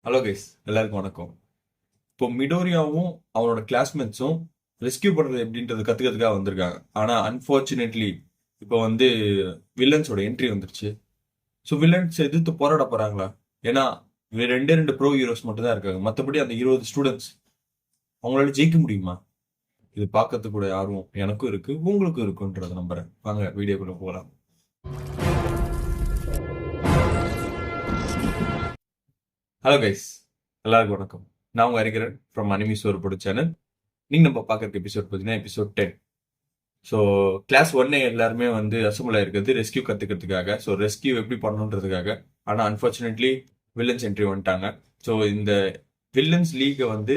Hello guys, எல்லாருக்கும் வணக்கம். இப்போ மிடோரியாவும் அவனோட கிளாஸ்மேட்ஸும் ரெஸ்கியூ பண்றது எப்படின்றது கத்துக்கிறதுக்காக வந்திருக்காங்க. ஆனா அன்பார்ச்சுனேட்லி இப்போ வந்து வில்லன்ஸோட என்ட்ரி வந்துருச்சு. ஸோ வில்லன்ஸ் எதிர்த்து போராட போறாங்களா? ஏன்னா ரெண்டே ரெண்டு ப்ரோ ஹீரோஸ் மட்டும் தான் இருக்காங்க. மற்றபடி அந்த 20 ஸ்டூடெண்ட்ஸ் அவங்களால ஜெயிக்க முடியுமா? இது பார்க்கறதுக்கு கூட ஆர்வம் எனக்கும் இருக்கு, உங்களுக்கும் இருக்குன்றதை நம்புறேன். வாங்க வீடியோக்குள்ள போகலாம். ஹலோ கைஸ், எல்லாருக்கும் வணக்கம். நான் உங்க அறிகிறேன் ஃப்ரம் அனிமி சோர்போட சேனல். நீங்க நம்ம பார்க்கறதுக்கு எபிசோட் பார்த்தீங்கன்னா எபிசோட் 10. ஸோ கிளாஸ் 1 எல்லாருமே வந்து அசம்பிள் ஆயிருக்கிறது ரெஸ்கியூ கத்துக்கிறதுக்காக. ஸோ ரெஸ்கியூ எப்படி பண்ணணுன்றதுக்காக. ஆனால் அன்பார்ச்சுனேட்லி வில்லன்ஸ் என்ட்ரி வந்துட்டாங்க. ஸோ இந்த வில்லன்ஸ் லீகை வந்து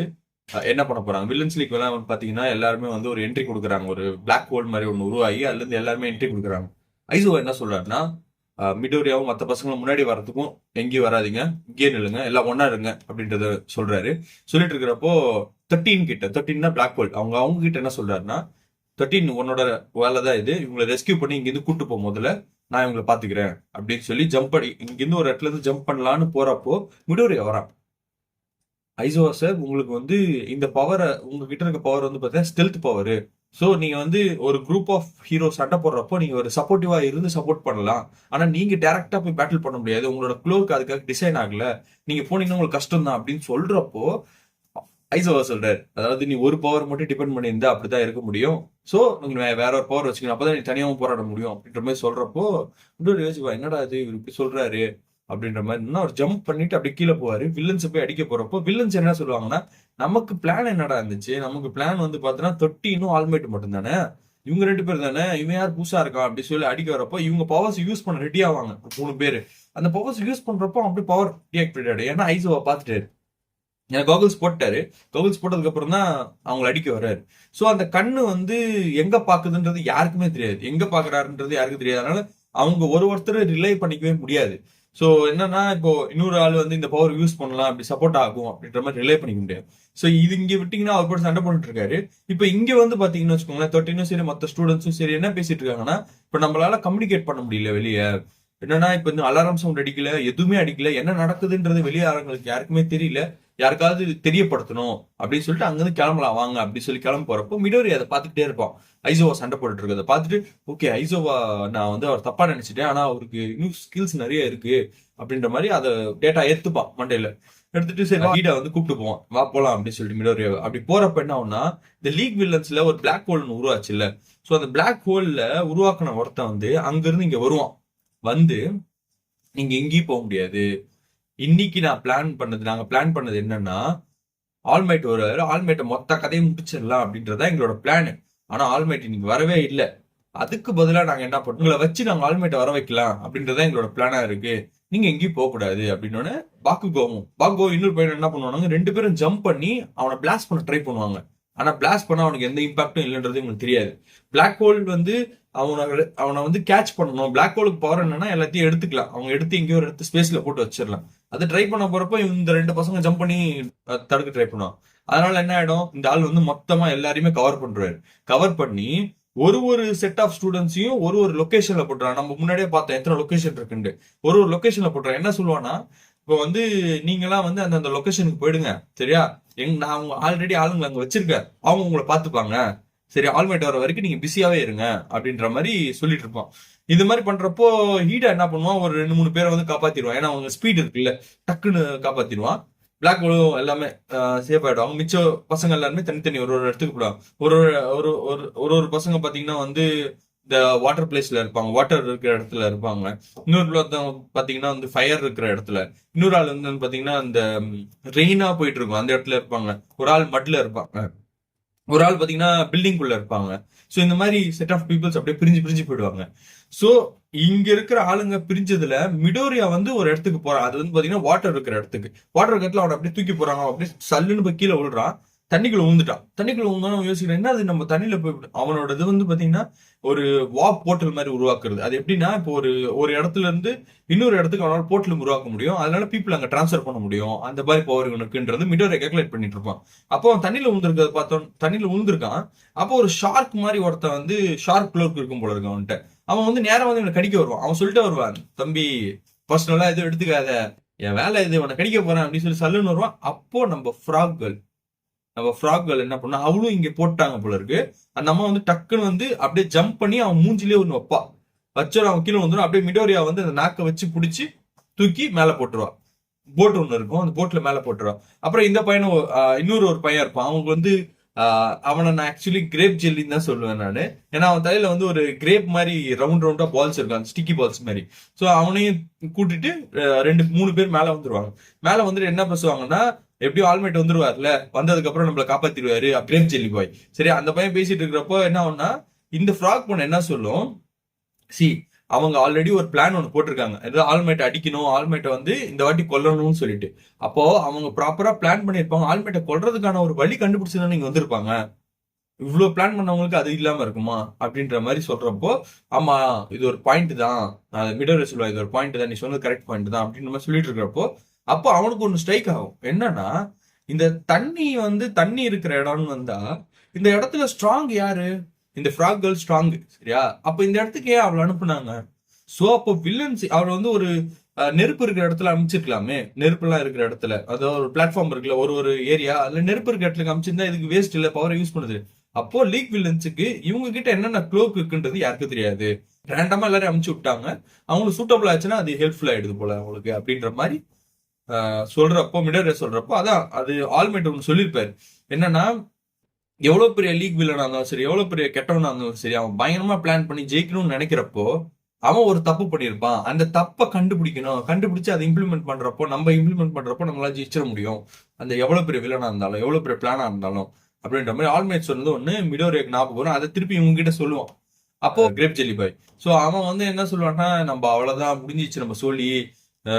என்ன பண்ண போறாங்க? வில்லன்ஸ் லீக் எல்லாம் வந்து பாத்தீங்கன்னா எல்லாருமே வந்து ஒரு என்ட்ரி கொடுக்குறாங்க. ஒரு பிளாக் ஹோல் மாதிரி ஒன்று உருவாகி அதுல இருந்து எல்லாருமே என்ட்ரி கொடுக்குறாங்க. ஐசோ என்ன சொல்றாருன்னா, மிடோரியாவும் மற்ற பசங்களும் முன்னாடி வர்றதுக்கும் எங்கேயும் வராதிங்க, இங்கே நில்லுங்க, எல்லாம் ஒன்னா இருங்க அப்படின்றத சொல்றாரு. சொல்லிட்டு இருக்கிறப்போ 13 கிட்ட, 13 பிளாக் ஹோல், அவங்க கிட்ட என்ன சொல்றாருன்னா, 13 உன்னோட வேலை தான் இது, இவங்களை ரெஸ்கியூ பண்ணி இங்கிருந்து கூட்டு போகும் முதல்ல, நான் இவங்களை பாத்துக்கிறேன் அப்படின்னு சொல்லி ஜம்ப் பண்ணி இங்கிருந்து ஒரு இடத்துல இருந்து ஜம்ப் பண்ணலான்னு போறப்போ மிடோரியா வரான். ஐசோவா சார், உங்களுக்கு வந்து இந்த பவரை, உங்ககிட்ட இருக்க பவர் வந்து பார்த்தீங்கன்னா ஸ்டெல்த் பவர். ஸோ நீங்க வந்து ஒரு குரூப் ஆஃப் ஹீரோ சண்டை போடுறப்போ நீங்க ஒரு சப்போர்ட்டிவா இருந்து சப்போர்ட் பண்ணலாம். ஆனா நீங்க டைரக்டா போய் பேட்டில் பண்ண முடியாது, உங்களோட க்ளோக்கு அதுக்காக டிசைன் ஆகல, நீங்க போனீங்கன்னா உங்களுக்கு கஷ்டம் தான் அப்படின்னு சொல்றப்போ ஐசோவா சொல்றாரு, அதாவது நீ ஒரு பவர் மட்டும் டிபெண்ட் பண்ணியிருந்தா அப்படிதான் இருக்க முடியும். ஸோ நீங்க வேற ஒரு பவர் வச்சுக்கணும், அப்பதான் நீ தனியாகவும் போராட முடியும் அப்படின்ற மாதிரி சொல்றப்போ இன்னொரு யோசிப்பா, என்னடா இது இவர் இப்படி சொல்றாரு அப்படின்ற மாதிரி. இன்னும் அவர் ஜம்ப் பண்ணிட்டு அப்படி கீழே போவாரு. வில்லன்ஸ் போய் அடிக்க போறப்போ வில்லன்ஸ் என்ன சொல்லுவாங்கன்னா, நமக்கு பிளான் என்னடா இருந்துச்சு, நமக்கு பிளான் வந்து பாத்தீங்கன்னா தொட்டி இன்னும் ஆல்மேட் மட்டும் தானே, இவங்க ரெண்டு பேர் தானே, இவன் யார் புதுசா இருக்கான் அப்படி சொல்லி அடிக்க வரப்போ இவங்க பவர்ஸ் யூஸ் பண்ண ரெடி ஆவாங்க 3 பேர். அந்த பவர்ஸ் யூஸ் பண்றப்போ அப்படி பவர் டிஆக்டிவேட் ஆயிடும். ஏன்னா ஐசோவா பாத்துட்டாரு, எனக்கு கோகுல்ஸ் போட்டாரு. கோகுல்ஸ் போட்டதுக்கு அப்புறம் தான் அவங்களை அடிக்க வர்றாரு. சோ அந்த கண்ணு வந்து எங்க பாக்குதுன்றது யாருக்குமே தெரியாது, எங்க பாக்குறாருன்றது யாருக்கும் தெரியாது. அதனால அவங்க ஒருத்தர் ரிலே பண்ணிக்கவே முடியாது. சோ என்னன்னா, இப்போ இன்னொரு ஆள் வந்து இந்த பவர் யூஸ் பண்ணலாம், அப்படி சப்போர்ட் ஆகும் அப்படின்ற மாதிரி ரிலே பண்ணிக்க முடியாது. சோ இது இங்க விட்டீங்கன்னா அவர் போட்டு சண்டை போட்டுட்டு இருக்காரு. இப்ப இங்க வந்து பாத்தீங்கன்னு வச்சுக்கோங்களேன், 13 சரி மத்த ஸ்டூடெண்ட்ஸும் சரி என்ன பேசிட்டு இருக்காங்கன்னா, இப்ப நம்மளால கம்யூனிகேட் பண்ண முடியல வெளியே. என்னன்னா, இப்ப இந்த அலாரம் சவுண்ட் அடிக்கல, எதுவுமே அடிக்கல, என்ன நடக்குதுன்றது வெளியே ஆளுங்களுக்கு யாருக்குமே தெரியல, யாருக்காவது தெரியப்படுத்தணும் அப்படின்னு சொல்லிட்டு அங்கிருந்து கிளம்பலாம் வாங்க அப்படின்னு சொல்லி கிளம்ப போறப்போ மிடோரி அதை பார்த்துக்கிட்டே இருப்பான். ஐசோவா சண்டை போட்டுட்டு இருக்கதை பார்த்துட்டு, ஓகே ஐசோவா நான் வந்து அவர் தப்பா நினைச்சிட்டேன், ஆனா அவருக்கு இன்னும் ஸ்கில்ஸ் நிறைய இருக்கு அப்படின்ற மாதிரி அதை டேட்டா எடுத்துப்பான் மண்டையில. எடுத்துட்டு சரி ஹீடா வந்து கூப்பிட்டு போவான், வா போலாம் அப்படின்னு சொல்லிட்டு மிடோரியா. அப்படி போறப்ப என்ன ஆகும்னா, இந்த லீக் வில்லன்ஸ்ல ஒரு பிளாக் ஹோல் உருவாச்சு இல்ல. சோ அந்த பிளாக் ஹோல்ல உருவாக்கின ஒருத்தன் வந்து அங்க இருந்து இங்க வருவான். வந்து நீங்க எங்கேயும் போக முடியாது, இன்னைக்கு நாங்க பிளான் பண்ணது என்னன்னா, ஆல்மைட் வருவாரு, ஆல்மைட்டை மொத்த கதையும் முடிச்சிடலாம் அப்படின்றதா எங்களோட பிளான். ஆனா ஆல்மைட் இன்னைக்கு வரவே இல்லை. அதுக்கு பதிலா நாங்க என்ன பண்ணோம், உங்களை வச்சு நாங்க ஆல்மைட்டை வர வைக்கலாம் அப்படின்றதா எங்களோட பிளானா இருக்கு, நீங்க எங்கேயும் போக கூடாது அப்படின்னு. பாக்குகோவும் இன்னொரு பையன் என்ன பண்ணுவாங்க, ரெண்டு பேரும் ஜம்ப் பண்ணி அவனை பிளாஸ்ட் பண்ண ட்ரை பண்ணுவாங்க. ஆனா பிளாஸ்ட் பண்ண அவனுக்கு எந்த இம்பாக்டும் இல்லைன்றது உங்களுக்கு தெரியாது. பிளாக் ஹோல் வந்து அவனை வந்து கேட்ச் பண்ணணும். பிளாக் ஹோலுக்கு பவர் என்னன்னா எல்லாத்தையும் எடுத்துக்கலாம், அவங்க எடுத்து எங்கேயோ ஒரு இடத்து ஸ்பேஸ்ல போட்டு வச்சிடலாம். அதை ட்ரை பண்ண போறப்ப இந்த ரெண்டு பசங்க ஜம்ப் பண்ணி தடுக்க ட்ரை பண்ணுவான். அதனால என்ன ஆயிடும், இந்த ஆள் வந்து மொத்தமா எல்லாரையுமே கவர் பண்றாரு. கவர் பண்ணி ஒரு செட் ஆஃப் ஸ்டூடெண்ட்ஸையும் ஒரு லொகேஷன்ல போட்டுறான். நம்ம முன்னாடியே பார்த்தோம் எத்தனை லொகேஷன் இருக்குன்னு. ஒரு லொகேஷன்ல போட்டுறான். என்ன சொல்லுவானா, இப்போ வந்து நீங்களாம் வந்து அந்த லொகேஷனுக்கு போயிடுங்க, சரியா, நான் அவங்க ஆல்ரெடி ஆளுங்களை அங்க வச்சிருக்கேன், அவங்க உங்களை பாத்துப்பாங்க, சரி ஆல்மேட் வர வரைக்கும் நீங்க பிஸியாவே இருங்க அப்படின்ற மாதிரி சொல்லிட்டு இருப்பான். இது மாதிரி பண்றப்போ ஹீடா என்ன பண்ணுவான், ஒரு 2-3 பேரை வந்து காப்பாத்திடுவான். ஏன்னா அவங்க ஸ்பீட் இருக்குல்ல, டக்குன்னு காப்பாத்திடுவான். பிளாக் ஹோலும் எல்லாமே சேஃப் ஆயிடும். அவங்க மிச்ச பசங்க எல்லாருமே தனித்தனி ஒரு இடத்துக்கு போடுவாங்க. ஒரு ஒரு ஒரு பசங்க பாத்தீங்கன்னா வந்து இந்த வாட்டர் பிளேஸ்ல இருப்பாங்க, வாட்டர் இருக்கிற இடத்துல இருப்பாங்க. இன்னொரு பாத்தீங்கன்னா வந்து ஃபயர் இருக்கிற இடத்துல. இன்னொரு ஆள் வந்து பாத்தீங்கன்னா இந்த ரெயினா போயிட்டு இருக்கும் அந்த இடத்துல இருப்பாங்க. ஒரு ஆள் மட்ல இருப்பாங்க, ஒரு ஆள் பாத்தீங்கன்னா பில்டிங் குள்ள இருப்பாங்க. சோ இந்த மாதிரி செட் ஆஃப் பீப்புள்ஸ் அப்படியே பிரிஞ்சு பிரிஞ்சு போயிடுவாங்க. சோ இங்க இருக்கிற ஆளுங்க பிரிஞ்சதுல மிடோரியா வந்து ஒரு இடத்துக்கு போறான். அது வந்து பாத்தீங்கன்னா வாட்டர் இருக்கிற இடத்துக்கு. வாட்டர் இருக்கிற இடத்துல அவனை அப்படியே தூக்கி போறாங்க, அப்படியே சல்லுன்னு போய் கீழே விழுறான். தண்ணிக்குள்ள ஊந்துட்டான். தண்ணிக்குள்ள ஊந்தாலும் யோசிக்கிறேன், என்ன அது நம்ம தண்ணியில போய் அவனோட இது வந்து பாத்தீங்கன்னா ஒரு வாக் போர்ட்டல் மாதிரி உருவாக்குறது. அது எப்படின்னா, இப்போ ஒரு ஒரு இடத்துல இருந்து இன்னொரு இடத்துக்கு அவனால போர்ட்டல் உருவாக்க முடியும், அதனால பீப்புள் அங்க டிரான்ஸ்ஃபர் பண்ண முடியும். அந்த மாதிரி பவர் இவனுக்குன்றது மிடோரை கால்குலேட் பண்ணிட்டு இருப்பான். அப்போ அவன் தண்ணியில ஊந்திருக்கிறத பார்த்தோம், தண்ணியில ஊந்திருக்கான். அப்போ ஒரு ஷார்க் மாதிரி ஒருத்தன் வந்து ஷார்க் க்ளோக் இருக்கும் போல இருக்கான் அவன்கிட்ட. அவன் வந்து நேரம் வந்து இவனை கடிக்க வருவான். அவன் சொல்லிட்டு வருவான், தம்பி பர்சனலா எதுவும் எடுத்துக்காத, என் வேலை இது, உன்னை கடிக்க போறேன் அப்படின்னு சொல்லி சல்லுன்னு வருவான். அப்போ நம்ம ஃப்ராக் கேர்ள் என்ன பண்ணா, அவளும் இங்க போட்டாங்க போல இருக்கு. அந்த அம்மா வந்து டக்குன்னு வந்து அப்படியே ஜம்ப் பண்ணி அவன் மூஞ்சிலே ஒண்ணு வைப்பா. வச்சோட அவன் கீழே வந்துடும். அப்படியே மிடோரியா வந்து அந்த நாக்கை வச்சு பிடிச்சி தூக்கி மேல போட்டுருவா. போட் ஒண்ணு இருக்கும், அந்த போட்ல மேல போட்டுருவா. அப்புறம் இந்த பையனும் இன்னொரு ஒரு பையன் இருப்பான். அவங்க வந்து அவனை நான் ஆக்சுவலி கிரேப் ஜெல்லின்னு தான் சொல்லுவேன் நானு. ஏன்னா அவன் தலையில வந்து ஒரு கிரேப் மாதிரி ரவுண்ட் ரவுண்டா பால்ஸ் இருக்கும், அந்த ஸ்டிக்கி பால்ஸ் மாதிரி. ஸோ அவனையும் கூட்டிட்டு 2 3 பேர் மேல வந்துருவாங்க. மேல வந்துட்டு என்ன பேசுவாங்கன்னா, எப்படியும் ஆல்மேட் வந்துருவார்ல, வந்ததுக்கு அப்புறம் நம்மள காப்பாத்திடுவாரு கிரேப் ஜெல்லி பாய். சரி, அந்த பையன் பேசிட்டு இருக்கிறப்போ என்ன ஆகும்னா, இந்த ஃப்ராக் பொண்ணு என்ன சொல்லும், சி அவங்க ஆல்ரெடி ஒரு பிளான் ஒன்று போட்டிருக்காங்க, ஏதாவது ஆல்மேட் அடிக்கணும், ஆல்மேட்டை வந்து இந்த வாட்டி கொல்லணும்னு சொல்லிட்டு. அப்போ அவங்க ப்ராப்பரா பிளான் பண்ணிருப்பாங்க. ஆல்மேட்டை கொல்றதுக்கான ஒரு வழி கண்டுபிடிச்சுதான் நீங்க வந்திருப்பாங்க. இவ்வளவு பிளான் பண்ணவங்களுக்கு அது இல்லாம இருக்குமா அப்படின்ற மாதிரி சொல்றப்போ, ஆமா இது ஒரு பாயிண்ட் தான், மிடோரை சொல்லுவா, இது ஒரு பாயிண்ட் தான், நீ சொன்னது கரெக்ட் பாயிண்ட் தான் அப்படின்னு மாதிரி சொல்லிட்டு இருக்கிறப்போ, அப்போ அவனுக்கு ஒன்று ஸ்ட்ரைக் ஆகும். என்னன்னா, இந்த தண்ணி இருக்கிற இடம்னு வந்தா இந்த இடத்துல ஸ்ட்ராங் யாரு? இந்த ஃப்ராக் கேர்ள் ஸ்ட்ராங், சரியா? அப்ப இந்த இடத்துக்கு ஏன் அவளை அனுப்புனாங்க? சோ அப்போ வில்லன்ஸ் அவளை வந்து ஒரு நெருப்பு இருக்கிற இடத்துல அமைச்சிருக்கலாமே. நெருப்பு எல்லாம் இருக்கிற இடத்துல, அதாவது ஒரு பிளாட்ஃபார்ம் இருக்குல்ல, ஒரு ஏரியா, அதுல நெருப்பு இருக்கிற இடத்துல அமைச்சிருந்தா இதுக்கு வேஸ்ட் இல்ல, பவரை யூஸ் பண்ணுது. அப்போ லீக் வில்லன்ஸுக்கு இவங்க கிட்ட என்னென்ன க்ளோக் இருக்குன்றது யாருக்கும் தெரியாது. ரேண்டமா எல்லாரும் அமுச்சு விட்டாங்க. அவங்களுக்கு சூட்டபிள் ஆச்சுன்னா அது ஹெல்ப்ஃபுல் ஆயிடுது போல அவங்களுக்கு அப்படின்ற மாதிரி சொல்றப்போ, மிடர் சொல்றப்போ, அதான் அது ஆல்மேட் ஒன்று சொல்லியிருப்பாரு. என்னன்னா, எவ்வளவு பெரிய லீக் வில்லனா இருந்தாலும் சரி, எவ்வளவு பெரிய கெட்டவனா இருந்தாலும் சரி, அவன் பயங்கரமா பிளான் பண்ணி ஜெயிக்கணும்னு நினைக்கிறப்போ அவன் ஒரு தப்பு பண்ணியிருப்பான். அந்த தப்பை கண்டுபிடிக்கணும், கண்டுபிடிச்சு அதை இம்ப்ளிமெண்ட் பண்றப்போ, நம்ம இம்ப்ளிமெண்ட் பண்றப்போ நம்மளால ஜெயிச்சிட முடியும். அந்த எவ்வளவு பெரிய வில்லனா இருந்தாலும், எவ்வளவு பெரிய பிளானா இருந்தாலும் அப்படின்ற மாதிரி ஆல்மேட் சொன்னது ஒண்ணு மிடோரியாக்கு ஞாபகம் வரும். அதை திருப்பி இவங்க கிட்ட சொல்லுவான். அப்போ கிரேப் ஜெல்லி பாய், சோ அவன் வந்து என்ன சொல்லுவான்னா, நம்ம அவ்வளவுதான் முடிஞ்சிச்சு நம்ம சொல்லி,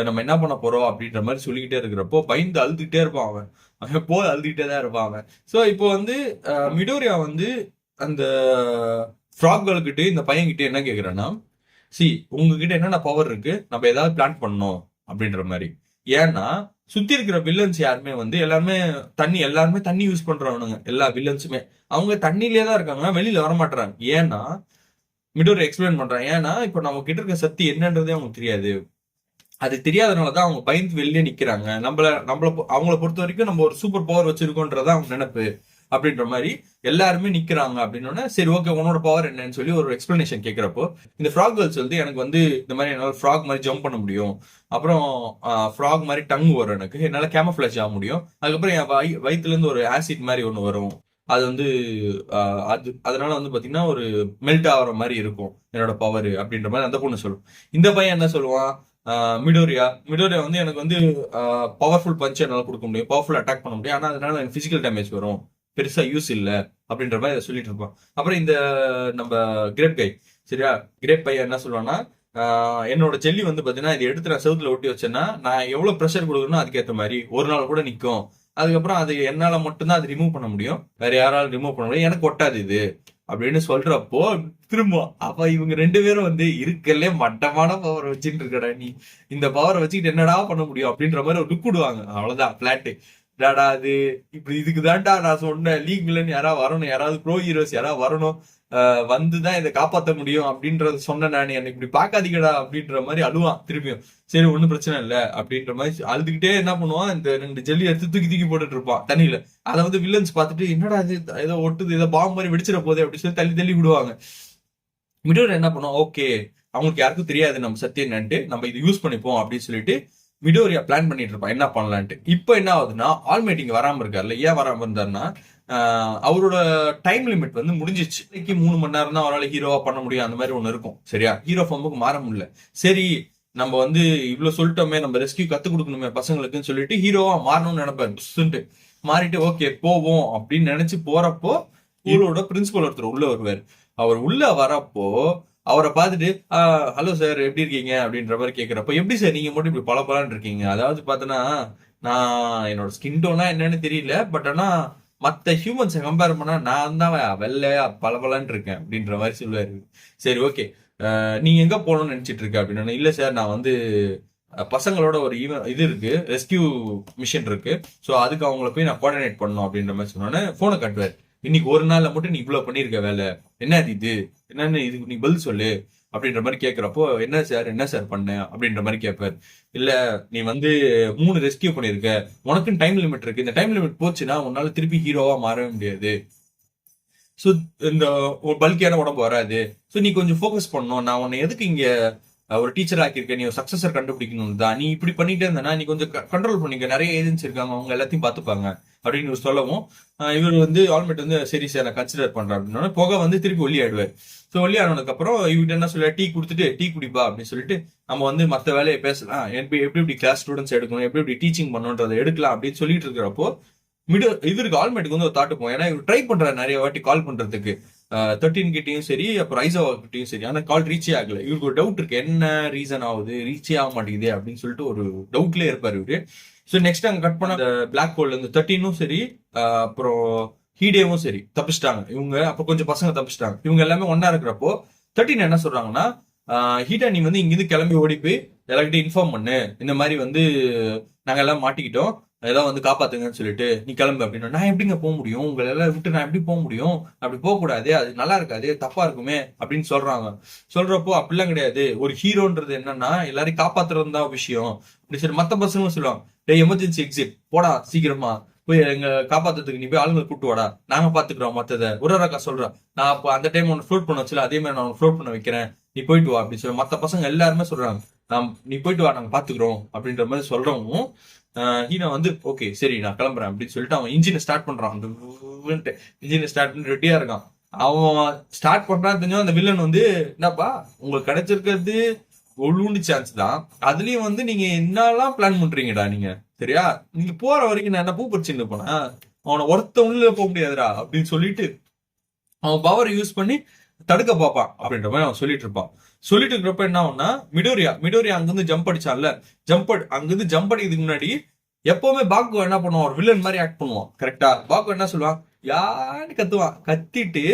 நம்ம என்ன பண்ண போறோம் அப்படின்ற மாதிரி சொல்லிக்கிட்டே இருக்கிறப்போ பயந்து அழுதுகிட்டே இருப்பான் அவன். அவன் போய் அழுதுகிட்டே தான் இருப்பான் அவன். சோ இப்போ வந்து மிடோரியா வந்து அந்த ஃப்ராக்களுக்கிட்ட இந்த பையன்கிட்ட என்ன கேக்குறான்னா, சி உங்ககிட்ட என்னென்ன பவர் இருக்கு, நம்ம ஏதாவது பிளான் பண்ணணும் அப்படின்ற மாதிரி. ஏன்னா சுத்தி இருக்கிற வில்லன்ஸ் யாருமே வந்து எல்லாருமே தண்ணி யூஸ் பண்றவனுங்க. எல்லா வில்லன்ஸுமே அவங்க தண்ணியிலே தான் இருக்காங்க, வெளியில வர மாட்டாங்க. ஏன்னா மிடோரி எக்ஸ்பிளைன் பண்றான். ஏன்னா இப்போ நம்ம கிட்ட இருக்க சக்தி என்னன்றதே அவங்களுக்கு தெரியாது. அது தெரியாதனாலதான் அவங்க பயந்து வெளியே நிக்கிறாங்க. அவங்கள பொறுத்த வரைக்கும் நம்ம ஒரு சூப்பர் பவர் வச்சிருக்கோன்றத அவங்க நினைப்பு அப்படின்ற மாதிரி எல்லாருமே நிக்கிறாங்க. அப்படின்னோட சரி ஓகே, உன்னோட பவர் என்னன்னு சொல்லி ஒரு எக்ஸ்பிளனேஷன் கேட்கிறப்போ, இந்த ஃப்ராக் கேர்ள்ஸ் வந்து எனக்கு வந்து இந்த மாதிரி என்னால ஃப்ராக் மாதிரி ஜம்ப் பண்ண முடியும், அப்புறம் ஃப்ராக் மாதிரி டங் வரும், எனக்கு என்னால கேமஃபிளாஜ் ஆக முடியும், அதுக்கப்புறம் என் வயிற்றுல இருந்து ஒரு ஆசிட் மாதிரி ஒன்று வரும், அது வந்து அதனால வந்து பாத்தீங்கன்னா ஒரு மெல்ட் ஆகிற மாதிரி இருக்கும் என்னோட பவர் அப்படின்ற மாதிரி அந்த பொண்ணு சொல்லும். இந்த பையன் என்ன சொல்லுவான், மிடோரியா வந்து எனக்கு வந்து பவர்ஃபுல் பஞ்ச் என்னால கொடுக்க முடியும், பவர்ஃபுல் அட்டாக் பண்ண முடியும், ஆனா அதனால எனக்கு பிசிக்கல் டேமேஜ் வரும், பெருசா யூஸ் இல்ல அப்படின்ற மாதிரி சொல்லிட்டு இருப்பான். அப்புறம் இந்த நம்ம கிரேப் கை, சரியா, கிரேப் பையன் என்ன சொல்லுவான்னா, என்னோட ஜெல்லி வந்து பாத்தீங்கன்னா இது எடுத்து நான் செவுத்துல ஒட்டி வச்சேன்னா நான் எவ்வளவு ப்ரெஷர் கொடுக்கணும் அதுக்கேற்ற மாதிரி ஒரு நாள் கூட நிக்கும், அதுக்கப்புறம் அது என்னால மட்டும்தான் அது ரிமூவ் பண்ண முடியும், வேற யாராலும் ரிமூவ் பண்ண முடியும், எனக்கு ஒட்டாது இது அப்படின்னு சொல்றப்போ திரும்ப அப்ப இவங்க 2 பேரும் வந்து இருக்கலே மட்டமான பவர் வச்சுட்டு இருக்கடா நீ, இந்த பவரை வச்சுக்கிட்டு என்னடா பண்ண முடியும் அப்படின்ற மாதிரி ஒரு லுக் விடுவாங்க. அவ்வளவுதான் பிளாட்டு. டாடா அது இப்படி இதுக்கு தான்டா நான் சொன்னேன், லீக் வில்லன் யாராவது வரணும், யாராவது ப்ரோ ஹீரோஸ் யாராவது வரணும், வந்துதான் இதை காப்பாற்ற முடியும் அப்படின்றத சொன்னேன் நான், எனக்கு இப்படி பாக்காதீங்கடா அப்படின்ற மாதிரி அழுவான் திருப்பியும். சரி ஒன்னும் பிரச்சனை இல்லை அப்படின்ற மாதிரி அழுதுகிட்டே என்ன பண்ணுவான், இந்த 2 ஜெல்லி எடுத்து தூக்கி தூக்கி போட்டுட்டு இருப்பான் தண்ணியில. அதை வந்து வில்லன்ஸ் பார்த்துட்டு என்னடா இது ஏதோ ஒட்டுது, ஏதோ பாம்பு மாதிரி வெடிச்சிட போதே அப்படின்னு சொல்லி தள்ளி தள்ளி விடுவாங்க. மிடோர் என்ன பண்ணுவோம், ஓகே அவங்களுக்கு யாருக்கும் தெரியாது நம்ம சத்தியம் என்னன்ட்டு, நம்ம இது யூஸ் பண்ணிப்போம் அப்படின்னு சொல்லிட்டு மிடோரியா பிளான் பண்ணிட்டு இருப்பான் என்ன பண்ணலான்ட்டு. இப்போ என்ன ஆகுதுன்னா, ஆல்மேட்டிங் வராம இருக்காருல்ல, ஏன் வராம இருந்தாருன்னா அவரோட டைம் லிமிட் வந்து முடிஞ்சிச்சு. 3 மணி நேரம் தான் அவரால் ஹீரோவா பண்ண முடியும், அந்த மாதிரி ஒண்ணு இருக்கும், சரியா, ஹீரோ ஃபார்முக்கு மாற முடியல. சரி நம்ம வந்து இவ்வளவு சொல்லிட்டோமே, நம்ம ரெஸ்கியூ கத்து கொடுக்கணுமே பசங்களுக்குன்னு சொல்லிட்டு ஹீரோவா மாறணும்னு நினைப்பாரு. மாறிட்டு ஓகே போவோம் அப்படின்னு நினைச்சு போறப்போ ஹீரோட பிரின்சிபல் ஒருத்தர் உள்ள வருவார். அவர் உள்ள வரப்போ அவரை பார்த்துட்டு ஹலோ சார் எப்படி இருக்கீங்க அப்படின்ற மாதிரி கேட்கிறப்ப, எப்படி சார் நீங்க மட்டும் இப்படி பலப்பலான்னு இருக்கீங்க, அதாவது பார்த்தோன்னா நான் என்னோட ஸ்கின் டோனா என்னன்னு தெரியல, பட் ஆனா மற்ற ஹியூமன்ஸை கம்பேர் பண்ணா நான் தான் வெள்ளையா பலபலன்னு இருக்கேன் அப்படின்ற மாதிரி சொல்லுவாரு. சரி ஓகே, நீங்க எங்க போகணும்னு நினைச்சிட்டு இருக்க அப்படின்னா, இல்ல சார் நான் வந்து பசங்களோட ஒரு இது இருக்கு, ரெஸ்கியூ மிஷன் இருக்கு, ஸோ அதுக்கு அவங்கள போய் நான் கோஆர்டினேட் பண்ணணும் அப்படின்ற மாதிரி சொன்னோன்னே போனை கட்டுவார். இன்னைக்கு ஒரு நாள்ல மட்டும் நீ இவ்வளவு பண்ணிருக்க வேலை, என்ன இது என்னன்னு இதுக்கு நீ பதில் சொல்லு அப்படின்ற மாதிரி கேட்கிறப்போ என்ன சார் பண்ண அப்படின்ற மாதிரி கேட்பாரு. இல்ல நீ வந்து 3 ரெஸ்கியூ பண்ணிருக்க, உனக்குன்னு டைம் லிமிட் இருக்கு, இந்த டைம் லிமிட் போச்சுன்னா உன்னால திருப்பி ஹீரோவா மாறவே முடியாது. ஸோ இந்த ஒரு பல்கியான உடம்பு வராது. ஸோ நீ கொஞ்சம் ஃபோக்கஸ் பண்ணணும். நான் உன்னை எதுக்கு இங்க ஒரு டீச்சர் ஆக்கியிருக்கேன், நீ ஒரு சக்சஸர் கண்டுபிடிக்கணும் தான். நீ இப்படி பண்ணிட்டே இருந்தனா நீ கொஞ்சம் கண்ட்ரோல் பண்ணிக்க, நிறைய ஏஜென்சி இருக்காங்க, அவங்க எல்லாத்தையும் பார்த்துப்பாங்க அப்படின்னு சொல்லவும் இவர் வந்து ஆல்மெட் வந்து சரி சார் நான் கன்சிடர் பண்றேன் அப்படின்னா போக வந்து திருப்பி ஒல்லி ஆயிடுவார். ஸோ ஒல்லி ஆனதுக்கு அப்புறம் இவர்கிட்ட என்ன சொல்ல, டீ கொடுத்துட்டு டீ குடிப்பா அப்படின்னு சொல்லிட்டு நம்ம வந்து மற்ற வேலையை பேசலாம், எப்படி எப்படி கிளாஸ் ஸ்டூடெண்ட்ஸ் எடுக்கணும், எப்படி எப்படி டீச்சிங் பண்ணணுன்றதை எடுக்கலாம் அப்படின்னு சொல்லிட்டு இருக்கிறப்போ இவருக்கு ஆல்மெட்டுக்கு வந்து ஒரு தாட்டு போகும். ஏன்னா இவர் ட்ரை பண்றாரு நிறைய வாட்டி கால் பண்றதுக்கு 13 கிட்டையும் சரி, அப்புறம் ஐசாவா கிட்டையும் சரி, ஆனா கால் ரீச்சே ஆகல. இவருக்கு ஒரு டவுட் இருக்கு, என்ன ரீசன் ஆகுது, ரீச்சே ஆக மாட்டேங்குது அப்படின்னு சொல்லிட்டு ஒரு டவுட்லயே இருப்பாரு இவரு. ஸோ நெக்ஸ்ட் அங்க கட் பண்ண பிளாக் ஹோல்ல இருந்து 13ம் சரி, அப்புறம் ஹீடேவும் சரி தப்பிச்சிட்டாங்க இவங்க. அப்ப கொஞ்சம் பசங்க தப்பிச்சிட்டாங்க. இவங்க எல்லாமே ஒன்னா இருக்கிறப்போ 13 என்ன சொல்றாங்கன்னா, ஹீடா நீ வந்து இங்கிருந்து கிளம்பி ஓடி போய் எல்லார்கிட்டையும் இன்ஃபார்ம் பண்ணு, இந்த மாதிரி வந்து நாங்க எல்லாம் மாட்டிக்கிட்டோம், ஏதாவது வந்து காப்பாத்துங்கன்னு சொல்லிட்டு நீ கிளம்பு அப்படின்னு. நான் எப்படிங்க போக முடியும், உங்களை எல்லாம் விட்டு நான் எப்படி போக முடியும், அப்படி போக கூடாது, அது நல்லா இருக்காது, தப்பா இருக்குமே அப்படின்னு சொல்றாங்க. சொல்றப்போ அப்படிலாம் கிடையாது, ஒரு ஹீரோன்றது என்னன்னா எல்லாரையும் காப்பாத்துறது தான் விஷயம் அப்படி சரி. மத்த பசங்களும் சொல்லுவாங்க, டே எமர்ஜென்சி எக்ஸிட் போடா, சீக்கிரமா போய் எங்க காப்பாத்துறதுக்கு நீ போய் ஆளுங்களை கூட்டு வாடா, நாங்க பாத்துக்கிறோம் மத்தத. ஒரு அக்கா சொல்றேன், நான் அப்ப அந்த டைம் ஒன்னு ஃப்ளோட் பண்ண வச்சுல, அதே மாதிரி நான் ஃப்ளோட் பண்ண வைக்கிறேன், நீ போயிட்டு வா அப்படின்னு சொல்லி மத்த பசங்க எல்லாருமே சொல்றாங்க, நீ போயிட்டு வா நாங்க பாத்துக்கிறோம் அப்படின்ற மாதிரி சொல்றவங்க. ஹீனா வந்து ஓகே சரி நான் கிளம்புறேன் அப்படின்னு சொல்லிட்டு அவன் இன்ஜினை ஸ்டார்ட் பண்றான். இன்ஜினை ஸ்டார்ட் பண்ணி ரெடியா இருக்கான். அவன் ஸ்டார்ட் பண்றான்னு தெரிஞ்சோம் அந்த வில்லன் வந்து, என்னப்பா உங்களுக்கு கிடைச்சிருக்கிறது ஒழுங்கு சான்ஸ் தான், அதுலயும் வந்து நீங்க என்னெல்லாம் பிளான் பண்றீங்கடா நீங்க, சரியா நீங்க போற வரைக்கும் நான் என்ன பூ பறிச்சுட்டு போனேன், அவனை ஒருத்த உள்ள போக முடியாதுடா அப்படின்னு சொல்லிட்டு அவன் பவர் யூஸ் பண்ணி தடுக்க பார்ப்பான் அப்படின்ற மாதிரி அவன் சொல்லிட்டு இருப்பான். சொல்லிட்டு இருக்கிறப்ப என்ன ஆகும்னா, மிடோரியா அங்கிருந்து ஜம்ப் அடிச்சான்ல, அங்கிருந்து ஜம்ப் அடிக்கிறதுக்கு முன்னாடி எப்பவுமே பாக்கு என்ன பண்ணுவான், ஒரு வில்லன் மாதிரி ஆக்ட் பண்ணுவான். கரெக்டா பாக்கு என்ன சொல்லுவான், யாருன்னு கத்துவான், கத்திட்டு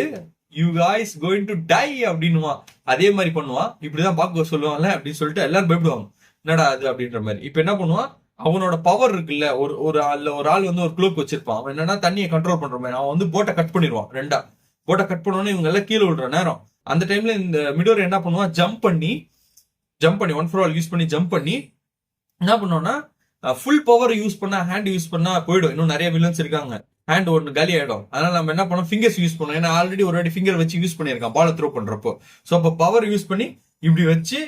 you guys going to die அப்படின்னுவான். அதே மாதிரி பண்ணுவான். இப்படிதான் பாக்கு சொல்லுவான்ல அப்படின்னு சொல்லிட்டு எல்லாரும் பயப்படுவாங்க, என்னடா அது அப்படின்ற மாதிரி. இப்ப என்ன பண்ணுவான், அவனோட பவர் இருக்குல்ல, ஒரு ஆள் வந்து ஒரு க்ளோக் வச்சிருப்பான். அவன் என்னன்னா தண்ணியை கண்ட்ரோல் பண்ற மாதிரி அவன் வந்து போட்டை கட் பண்ணிடுவான் ரெண்டா. போட்டை கட் பண்ணோன்னு இவங்க எல்லாம் கீழே விடுற நேரம், அந்த டைம்ல இந்த மிடோரி என்ன பண்ணுவான், ஜம்ப் பண்ணி ஒன் ஃபார் ஆல் யூஸ் பண்ணி ஜம்ப் பண்ணி என்ன பண்ணுவோம்னா, ஃபுல் பவர் யூஸ் பண்ணா, ஹேண்ட் யூஸ் பண்ணா போயிடும். இன்னும் நிறைய வில்லன்ஸ் இருக்காங்க, ஹேண்ட் ஒன்று காலி ஆயிடும். அதனால நம்ம என்ன பண்ணோம், ஃபிங்கர்ஸ் யூஸ் பண்ணுவோம். ஏன்னா ஆல்ரெடி ஒரு வாட்டி ஃபிங்கர் வச்சு யூஸ் பண்ணியிருக்கான் பால் த்ரோ பண்றப்போ. ஸோ அப்போ பவர் யூஸ் பண்ணி இப்படி வச்சு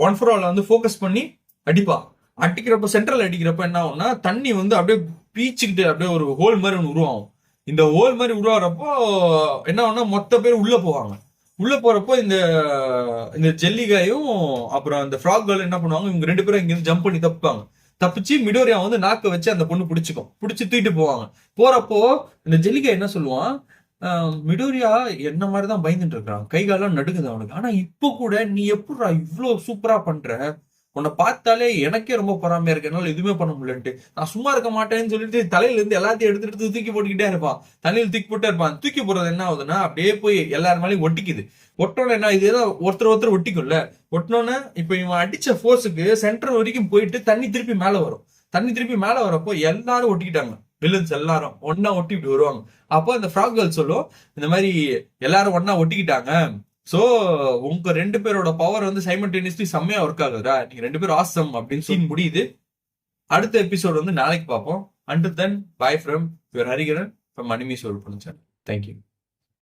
ஒன் ஃபார் ஆல் வந்து ஃபோக்கஸ் பண்ணி அடிப்பா. அடிக்கிறப்ப சென்ட்ரல் அடிக்கிறப்ப என்ன ஆகும்னா, தண்ணி வந்து அப்படியே பீச்சுக்கிட்டு அப்படியே ஒரு ஹோல் மாதிரி ஒன்று உருவாகும். இந்த ஹோல் மாதிரி உருவாகிறப்போ என்ன ஆகும்னா, மொத்த பேர் உள்ள போவாங்க. உள்ள போறப்போ இந்த ஜெல்லிகாயும் அப்புறம் அந்த ஃப்ராக் கேர்ள் என்ன பண்ணுவாங்க, இவங்க 2 பேரும் இங்க ஜம்ப் பண்ணி தப்பிப்பாங்க. தப்பிச்சு மிடோரியா வந்து நாக்க வச்சு அந்த பொண்ணு பிடிச்சு தூக்கிட்டு போவாங்க. போறப்போ இந்த ஜெல்லிகா என்ன சொல்லுவான், மிடோரியா என்ன மாதிரிதான் பயந்துட்டு இருக்கான், கை காலம் நடுங்குது அவனுக்கு, ஆனா இப்ப கூட நீ எப்படா இவ்வளவு சூப்பரா பண்ற, உன்னை பார்த்தாலே எனக்கே ரொம்ப பொறாமையா இருக்கு, என்னால எதுவுமே பண்ண முடியலன்ட்டு, நான் சும்மா இருக்க மாட்டேன்னு சொல்லிட்டு தலையில இருந்து எல்லாத்தையும் எடுத்து தூக்கி போட்டுக்கிட்டே இருப்பான். தலையில தூக்கி போட்டே இருப்பான். தூக்கி போடுறது என்ன ஆகுதுன்னா, அப்படியே போய் எல்லாரு மேலேயும் ஒட்டிக்குது. ஒட்டோன்னு என்ன, இது ஏதோ ஒருத்தர் ஒட்டிக்கும்ல, ஒட்டினோன்னு இப்ப இவன் அடிச்ச போர்ஸுக்கு சென்டர் வரைக்கும் போயிட்டு தண்ணி திருப்பி மேல வரும். தண்ணி திருப்பி மேல வரப்போ எல்லாரும் ஒட்டிக்கிட்டாங்க, வில்லன்ஸ் எல்லாரும் ஒன்னா ஒட்டி இப்படி வருவாங்க. அப்போ அந்த ஃப்ராக் கேர்ள் சொல்லும், இந்த மாதிரி எல்லாரும் ஒன்னா ஒட்டிக்கிட்டாங்க, சோ உங்க 2 பேரோட பவர் வந்து சைமல்டேனியஸ்லி செம்மையா ஒர்க் ஆகுதுடா, நீங்க 2 பேரும் ஆசம் அப்படின்னு சொல்லி முடியுது. அடுத்த எபிசோட் வந்து நாளைக்கு பார்ப்போம். Until then, bye from your Hariharan from Anime's World Production. Thank you.